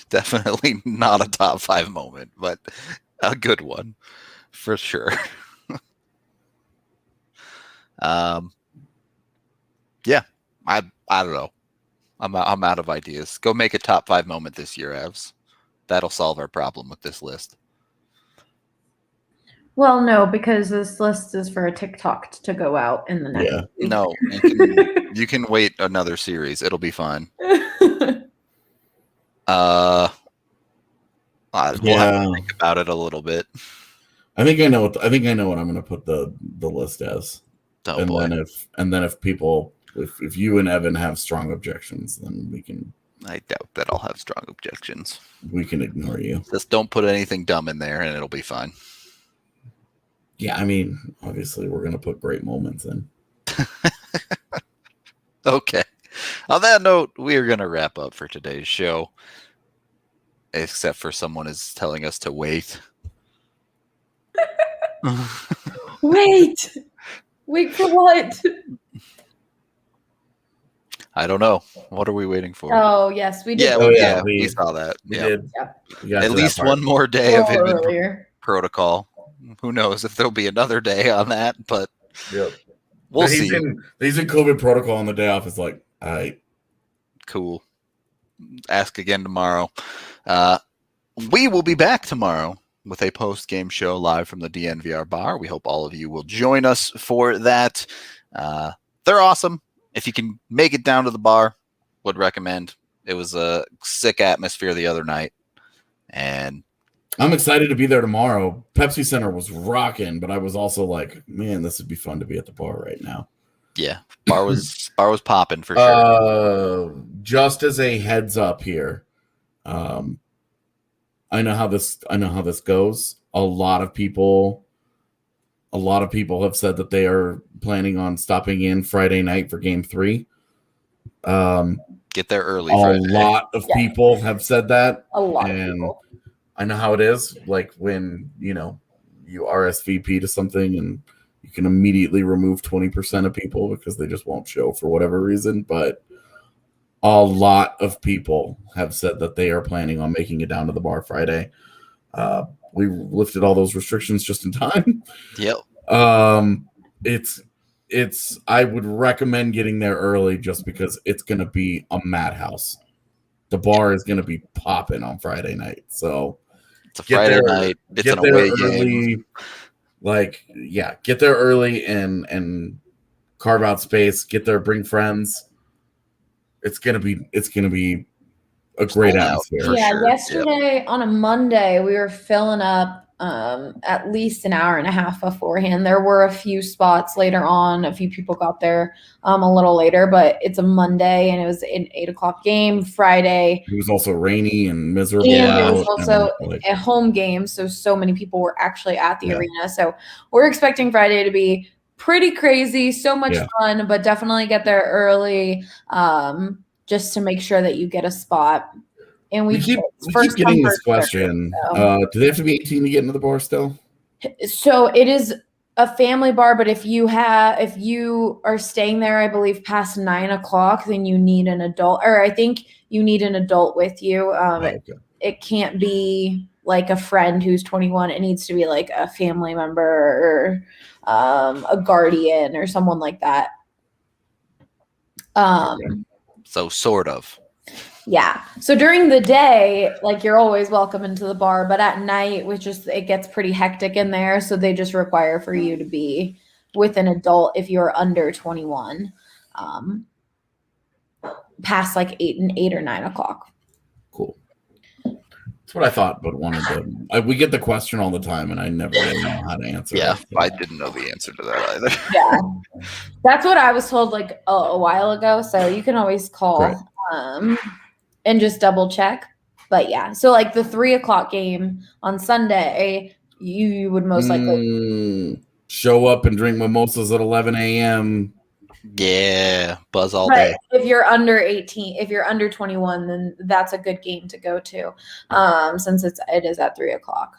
Definitely not a top 5 moment, but a good one for sure. Yeah, I don't know. I'm out of ideas. Go make a top 5 moment this year, Evs. That'll solve our problem with this list. Well, no, because this list is for a TikTok to go out in the next week. No, you can wait another series. It'll be fine. We'll have to think about it a little bit. I think I know what I'm going to put the list as. Oh, and boy. then if people, if you and Evan have strong objections, then we can. I doubt that I'll have strong objections. We can ignore you. Just don't put anything dumb in there, and it'll be fine. Yeah, I mean, obviously, we're going to put great moments in. Okay. On that note, we are going to wrap up for today's show. Except for someone is telling us to wait. Wait. Wait for what? I don't know. What are we waiting for? Oh, yes, we did. We saw that. We yeah. did. Yeah. At least one more day of him in earlier. protocol. Who knows if there'll be another day on that, but we'll see. He's in COVID protocol on the day off. It's like, all right. Cool. Ask again tomorrow. We will be back tomorrow with a post-game show live from the DNVR bar. We hope all of you will join us for that. They're awesome. If you can make it down to the bar, would recommend. It was a sick atmosphere the other night. And I'm excited to be there tomorrow. Pepsi Center was rocking, but I was also like, man, this would be fun to be at the bar right now. Yeah, bar was popping for sure. Just as a heads up here, I know how this goes. A lot of people have said that they are planning on stopping in Friday night for Game 3. Get there early. A lot of people have said that. A lot of people. I know how it is. Like when you RSVP to something and you can immediately remove 20% of people because they just won't show for whatever reason. But a lot of people have said that they are planning on making it down to the bar Friday. We lifted all those restrictions just in time. Yep. I would recommend getting there early just because it's going to be a madhouse. The bar is going to be popping on Friday night. So it's a Friday night. It's an away game. Get there early and carve out space. Get there, bring friends. It's gonna be a great atmosphere. Yeah, sure. Yesterday on a Monday, we were filling up at least an hour and a half beforehand. There were a few spots later on. A few people got there a little later, but it's a Monday and it was an 8:00 game. Friday. It was also rainy and miserable. And it was also a home game, so many people were actually at the arena. So we're expecting Friday to be pretty crazy, so much fun, but definitely get there early just to make sure that you get a spot. And we keep getting this question. Do they have to be 18 to get into the bar still? So it is a family bar, but if you are staying there, I believe past 9:00, then you need an adult, or I think you need an adult with you. It can't be like a friend who's 21. It needs to be like a family member or a guardian or someone like that. So sort of. Yeah. So during the day, like you're always welcome into the bar, but at night, it gets pretty hectic in there. So they just require for you to be with an adult if you're under 21, past like 8 or 9:00. Cool. That's what I thought, but wanted to. We get the question all the time, and I never really know how to answer. Yeah, I didn't know the answer to that either. Yeah, that's what I was told like a while ago. So you can always call and just double check. But yeah, so like the 3:00 game on Sunday, you would most likely show up and drink mimosas at 11 a.m. Yeah, buzz all day. If you're under 18, if you're under 21, then that's a good game to go to, since it is at 3:00.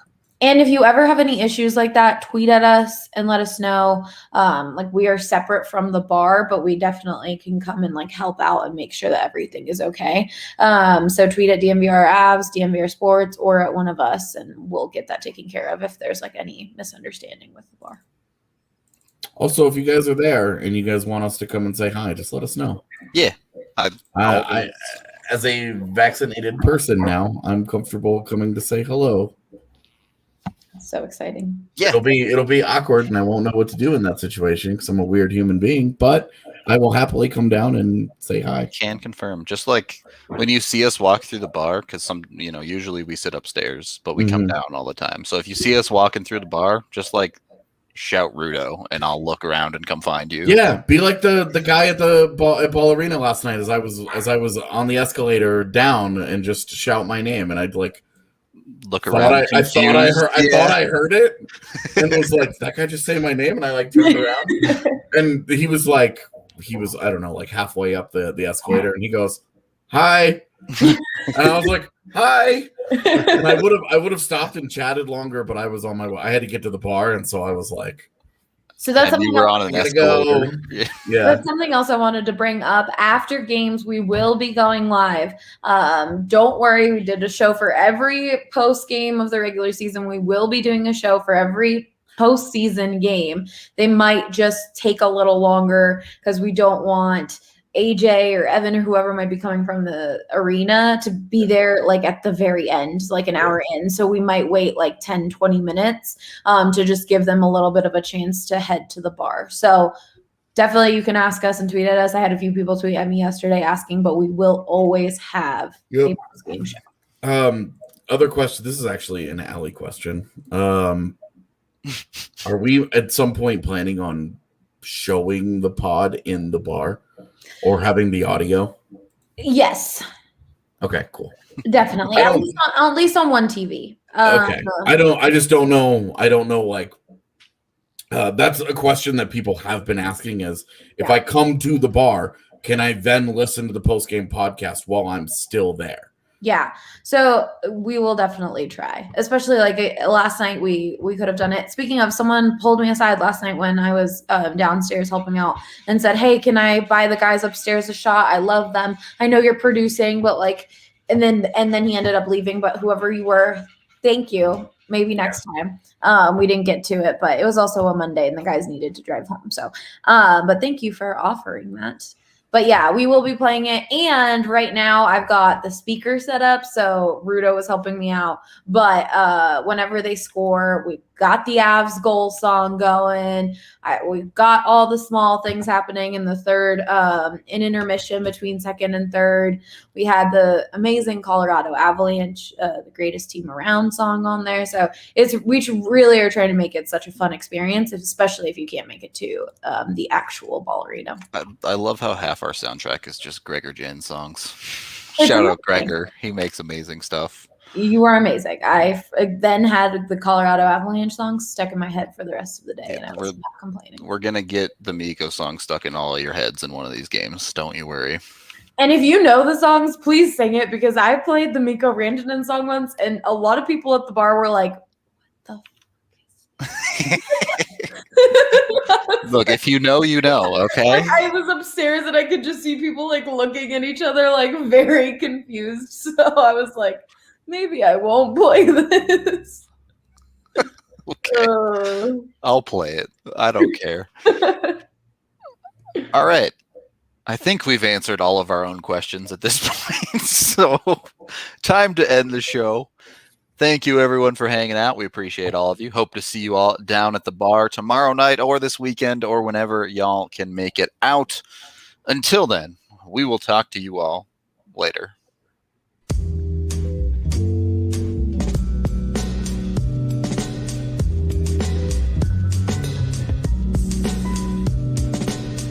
And if you ever have any issues like that, tweet at us and let us know. Like we are separate from the bar, but we definitely can come and like help out and make sure that everything is okay. So tweet at DNVR Avs, DNVR Sports, or at one of us, and we'll get that taken care of if there's like any misunderstanding with the bar. Also, if you guys are there and you guys want us to come and say hi, just let us know. Yeah. I as a vaccinated person now, I'm comfortable coming to say hello. So exciting. Yeah. It'll be awkward, and I won't know what to do in that situation because I'm a weird human being, but I will happily come down and say hi. Can confirm. Just like when you see us walk through the bar, because usually we sit upstairs, but we come down all the time. So if you see us walking through the bar, just like shout Rudo, and I'll look around and come find you. Yeah, be like the guy at the Ball Arena last night as I was on the escalator down and just shout my name, and I'd like look around. I thought I heard it, and it was like, that guy just say my name, and I like turned around, and he was I don't know, like halfway up the escalator, and he goes, "Hi," and I was like, "Hi," and I would have stopped and chatted longer, but I was on my way. I had to get to the bar, and so I was like, so that's something something on an escalator. Yeah. That's something else I wanted to bring up. After games, we will be going live. Don't worry, we did a show for every post game of the regular season. We will be doing a show for every postseason game. They might just take a little longer because we don't want AJ or Evan or whoever might be coming from the arena to be there like at the very end, like an hour in. So we might wait like 10, 20 minutes to just give them a little bit of a chance to head to the bar. So definitely you can ask us and tweet at us. I had a few people tweet at me yesterday asking, but we will always have a post-game show. Other question. This is actually an Allie question. Are we at some point planning on showing the pod in the bar? Or having the audio? Yes. Okay, cool. Definitely. At least on one TV. Okay. I just don't know. I don't know, like, that's a question that people have been asking is, if I come to the bar, can I then listen to the post-game podcast while I'm still there? Yeah. So we will definitely try, especially like last night we could have done it. Speaking of, someone pulled me aside last night when I was downstairs helping out and said, "Hey, can I buy the guys upstairs a shot? I love them. I know you're producing, but like," and then he ended up leaving, but whoever you were, thank you. Maybe next time. We didn't get to it, but it was also a Monday and the guys needed to drive home. So, but thank you for offering that. But yeah, we will be playing it. And right now I've got the speaker set up. So Rudo was helping me out. But whenever they score, we've got the Avs goal song going. We've got all the small things happening in the third, in intermission between second and third. We had the amazing Colorado Avalanche, the greatest team around song on there. So we really are trying to make it such a fun experience, especially if you can't make it to the actual ball arena. I love how half our soundtrack is just Gregor Jan songs. Shout out Gregor. He makes amazing stuff. You are amazing. I then had the Colorado Avalanche songs stuck in my head for the rest of the day, and I was not complaining. We're going to get the Miko song stuck in all of your heads in one of these games. Don't you worry. And if you know the songs, please sing it, because I played the Miko Rantanen song once, and a lot of people at the bar were like, what the fuck is Look, if you know, you know, okay? Like, I was upstairs, and I could just see people, like, looking at each other, like, very confused. So I was like, maybe I won't play this. Okay. I'll play it. I don't care. All right. I think we've answered all of our own questions at this point. So time to end the show. Thank you, everyone, for hanging out. We appreciate all of you. Hope to see you all down at the bar tomorrow night or this weekend or whenever y'all can make it out. Until then, we will talk to you all later.